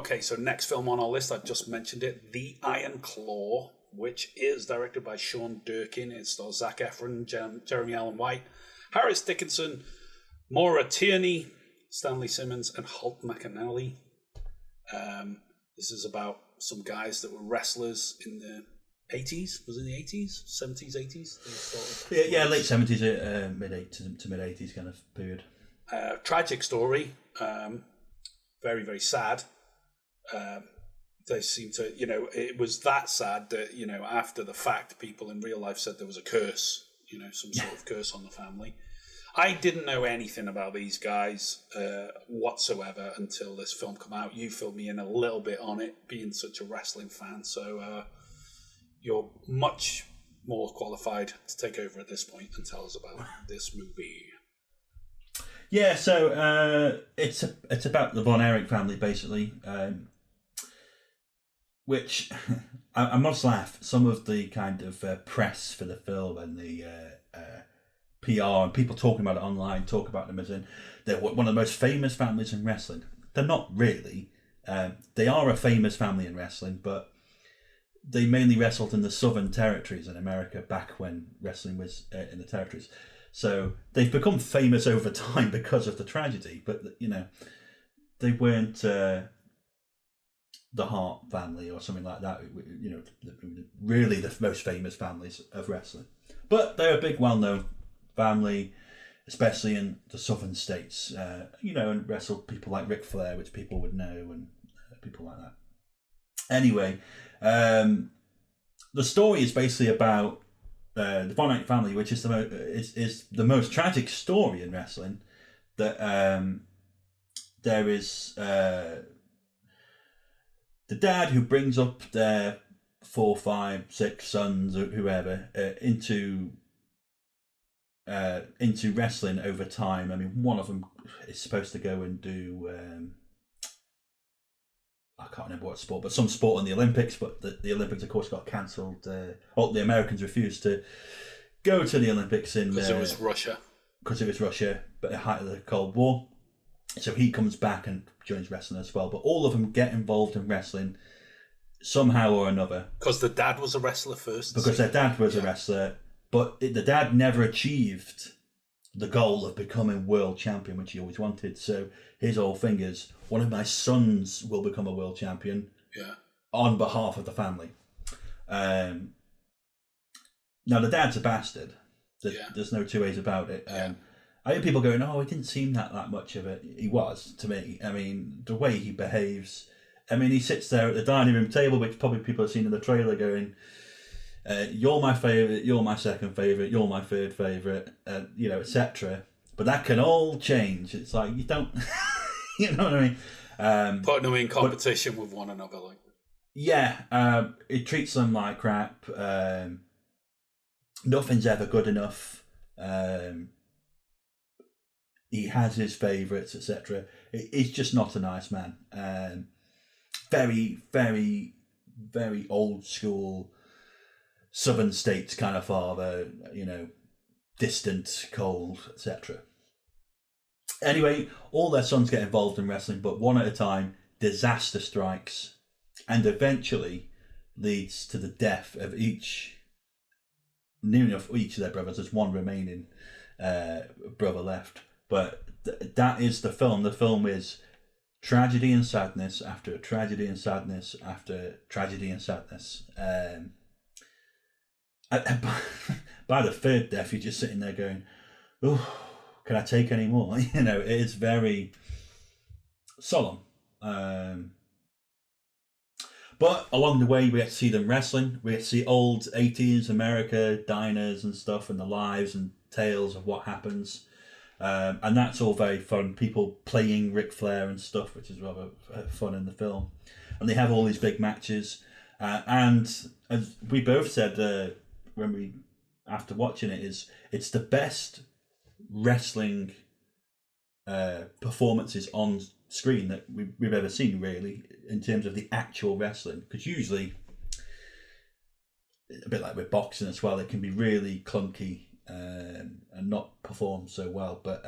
Okay, so next film on our list, I've just mentioned it, The Iron Claw, which is directed by Sean Durkin. It stars Zac Efron, Jeremy Allen White, Harris Dickinson, Maura Tierney, Stanley Simmons, and Holt McAnally. This is about some guys that were wrestlers in the 80s. Was it in the 80s? 70s, 80s? Yeah, late 70s, mid-80s to mid-80s kind of period. Tragic story. Very, very sad. They seem to, it was that sad that, after the fact, people in real life said there was a curse, some sort of curse on the family. I didn't know anything about these guys whatsoever until this film came out. You filled me in a little bit on it, being such a wrestling fan. So you're much more qualified to take over at this point and tell us about this movie. Yeah, so it's about the Von Erich family, basically, which I must laugh. Some of the kind of press for the film and the PR and people talking about it online talk about them as in they're one of the most famous families in wrestling. They're not really. They are a famous family in wrestling, but they mainly wrestled in the Southern Territories in America back when wrestling was in the territories. So they've become famous over time because of the tragedy, but they weren't the Hart family or something like that. Really the most famous families of wrestling, but they're a big, well-known family, especially in the southern states. And wrestled people like Ric Flair, which people would know, and people like that. Anyway, the story is basically about the Von Erich family, which is the most tragic story in wrestling. That there is the dad who brings up their 4, 5, 6 sons or whoever into wrestling over time. I mean, one of them is supposed to go and do I can't remember what sport, but some sport in the Olympics, but the Olympics of course got cancelled. The Americans refused to go to the Olympics because it was Russia. But at the height of the Cold War. So he comes back and joins wrestling as well. But all of them get involved in wrestling somehow or another. Because the dad was a wrestler first. Because their dad was a wrestler, but the dad never achieved the goal of becoming world champion, which he always wanted. So his whole thing is, one of my sons will become a world champion on behalf of the family. Now, the dad's a bastard. There's no two ways about it. I hear people going, he didn't seem that much of it. He was, to me. I mean, the way he behaves. I mean, he sits there at the dining room table, which probably people have seen in the trailer, going, you're my favourite, you're my second favourite, you're my third favourite, etc. But that can all change. It's like, you don't... you know what I mean? Putting them in competition with one another. Like. Yeah, it treats them like crap. Nothing's ever good enough. He has his favourites, etc. He's just not a nice man. Very, very, very old school southern states kind of father, distant, cold, etc. Anyway, all their sons get involved in wrestling, but one at a time, disaster strikes and eventually leads to the death of near enough each of their brothers. There's one remaining brother left. But that is the film. The film is tragedy and sadness after tragedy and sadness after tragedy and sadness. By the third death, you're just sitting there going, "Oh, can I take any more?" It is very solemn. But along the way, we get to see them wrestling. We get to see old 80s America diners and stuff, and the lives and tales of what happens. And that's all very fun. People playing Ric Flair and stuff, which is rather fun in the film. And they have all these big matches. And as we both said after watching it, it's the best wrestling performances on screen that we've ever seen, really, in terms of the actual wrestling. Because usually, a bit like with boxing as well, it can be really clunky and not perform so well, but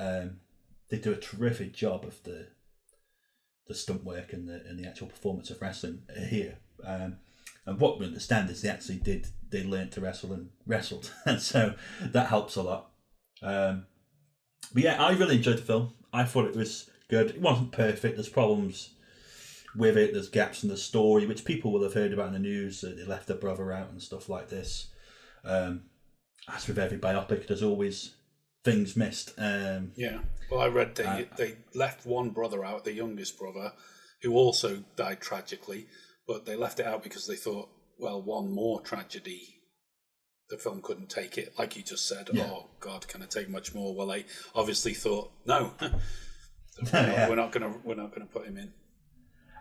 they do a terrific job of the stunt work and the actual performance of wrestling here. And what we understand is they learned to wrestle and wrestled, and so that helps a lot. But yeah, I really enjoyed the film. I thought it was good. It wasn't perfect. There's problems with it. There's gaps in the story, which people will have heard about in the news. They left their brother out and stuff like this. As with every biopic, there's always things missed. Yeah. Well, I read they left one brother out, the youngest brother, who also died tragically, but they left it out because they thought, well, one more tragedy, the film couldn't take it. Like you just said, oh God, can it take much more? Well, they obviously thought, no, we're not going to put him in.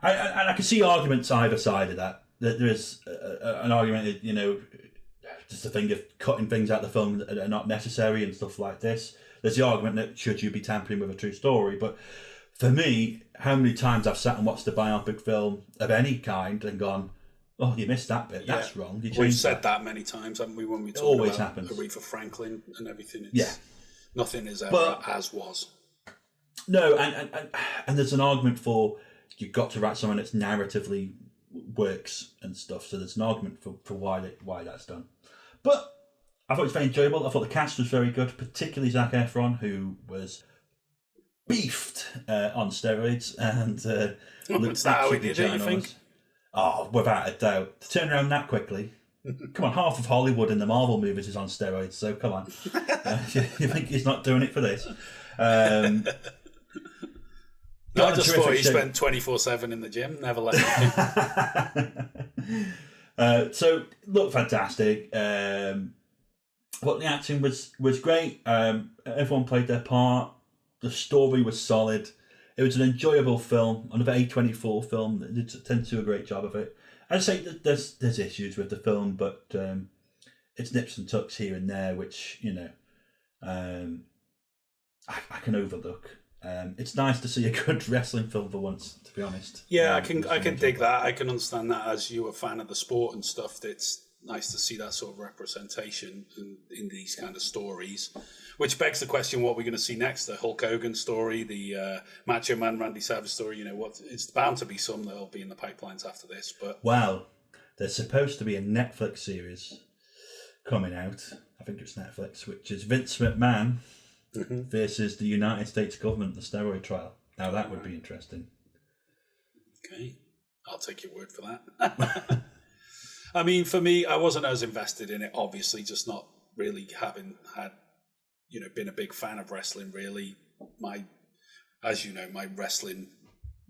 I can see arguments either side of that. There is an argument, just the thing of cutting things out of the film that are not necessary and stuff like this. There's the argument that should you be tampering with a true story, but for me, how many times I've sat and watched a biopic film of any kind and gone, oh, you missed that bit. That's wrong. We've said that many times, haven't we? When we talk about happens. Aretha Franklin and everything. Nothing is ever as was. No, and there's an argument for you've got to write something that's narratively works and stuff. So there's an argument for why that's done. But I thought it was very enjoyable. I thought the cast was very good, particularly Zac Efron, who was beefed on steroids and looks how he did it, you think? Oh, without a doubt. To turn around that quickly. Come on, half of Hollywood in the Marvel movies is on steroids, so come on. You think he's not doing it for this? I just thought he spent 24/7 in the gym, never left the so, looked fantastic. But the acting was great. Everyone played their part. The story was solid. It was an enjoyable film. Another A24 film. They tend to do a great job of it. I'd say that there's issues with the film, but it's nips and tucks here and there, which I can overlook. It's nice to see a good wrestling film for once, to be honest. Yeah, I can dig that. I can understand that as you a fan of the sport and stuff. It's nice to see that sort of representation in these kind of stories. Which begs the question: what we're going to see next? The Hulk Hogan story, the Macho Man Randy Savage story. It's bound to be some that'll be in the pipelines after this. But there's supposed to be a Netflix series coming out. I think it's Netflix, which is Vince McMahon versus the United States government, the steroid trial. Now that would be interesting. Okay, I'll take your word for that. I mean, for me, I wasn't as invested in it. Obviously, just not really having had. Been a big fan of wrestling, really. As you know, my wrestling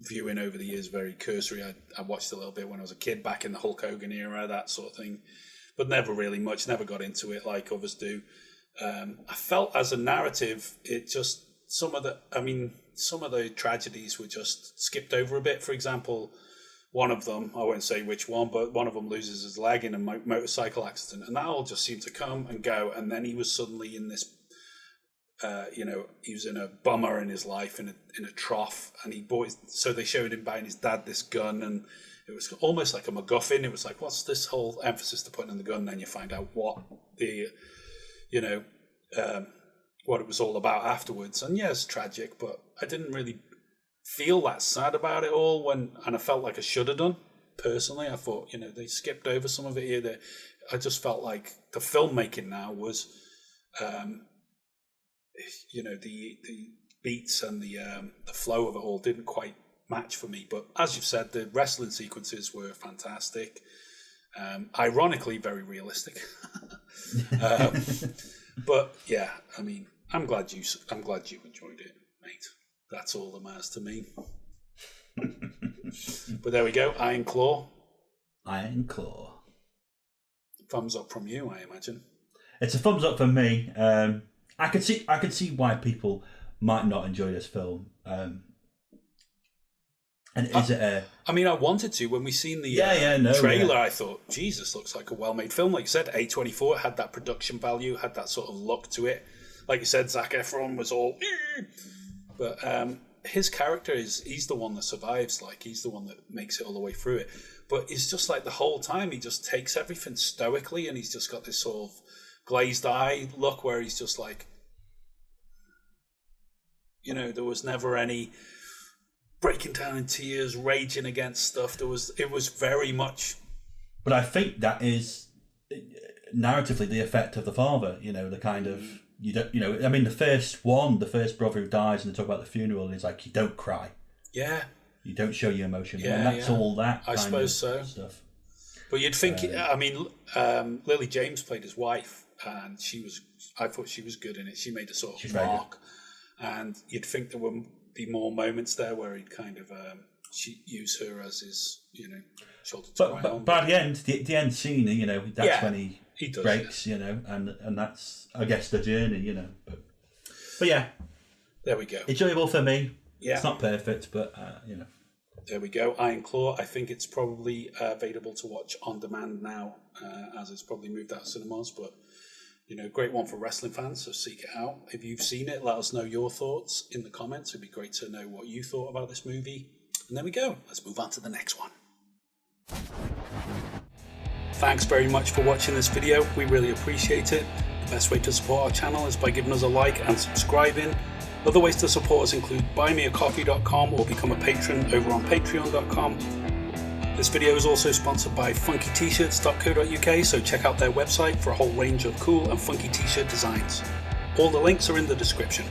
viewing over the years is very cursory. I watched a little bit when I was a kid, back in the Hulk Hogan era, that sort of thing. But never really much, never got into it like others do. I felt as a narrative, it just, some of the tragedies were just skipped over a bit. For example, one of them, I won't say which one, but one of them loses his leg in a motorcycle accident. And that all just seemed to come and go. And then he was suddenly in this he was in a bummer in his life, in a trough, and so they showed him buying his dad this gun, and it was almost like a MacGuffin. It was like, what's this whole emphasis to put in the gun? And then you find out what what it was all about afterwards. And yeah, it's tragic, but I didn't really feel that sad about it all and I felt like I should have done. Personally, I thought, they skipped over some of it here. I just felt like the filmmaking now was the beats and the flow of it all didn't quite match for me. But as you've said, the wrestling sequences were fantastic. Ironically, very realistic. But yeah, I mean, I'm glad you enjoyed it, mate. That's all that matters to me. But there we go. Iron Claw. Iron Claw. Thumbs up from you, I imagine. It's a thumbs up for me. I could see why people might not enjoy this film. And is it a... I mean, I wanted to. When we seen the trailer, I thought, Jesus, looks like a well-made film. Like you said, A24, it had that production value, had that sort of look to it. Like you said, Zac Efron was all... But his character he's the one that survives. Like, he's the one that makes it all the way through it. But it's just like the whole time, he just takes everything stoically, and he's just got this sort of glazed eye look where he's just like... there was never any... breaking down in tears, raging against stuff. It was very much. But I think that is narratively the effect of the father. The kind of you don't. I mean, the first brother who dies, and they talk about the funeral, is like you don't cry. Yeah. You don't show your emotion, Yeah, and that's all that. I suppose so. Stuff. But you'd think. I mean, Lily James played his wife, and I thought she was good in it. She made a sort of mark, and you'd think there would be more moments there where he'd kind of use her as his, shoulder to cry on. But at the end scene, that's when he does, breaks, and that's, I guess, the journey, But yeah, there we go. Enjoyable for me. Yeah, it's not perfect, but There we go. Iron Claw. I think it's probably available to watch on demand now, as it's probably moved out of cinemas. But great one for wrestling fans. So seek it out. If you've seen it, let us know your thoughts in the comments. It'd be great to know what you thought about this movie. And there we go. Let's move on to the next one. Thanks very much for watching this video. We really appreciate it. The best way to support our channel is by giving us a like and subscribing. Other ways to support us include buymeacoffee.com or become a patron over on patreon.com. This video is also sponsored by funkytshirts.co.uk, so check out their website for a whole range of cool and funky t-shirt designs. All the links are in the description.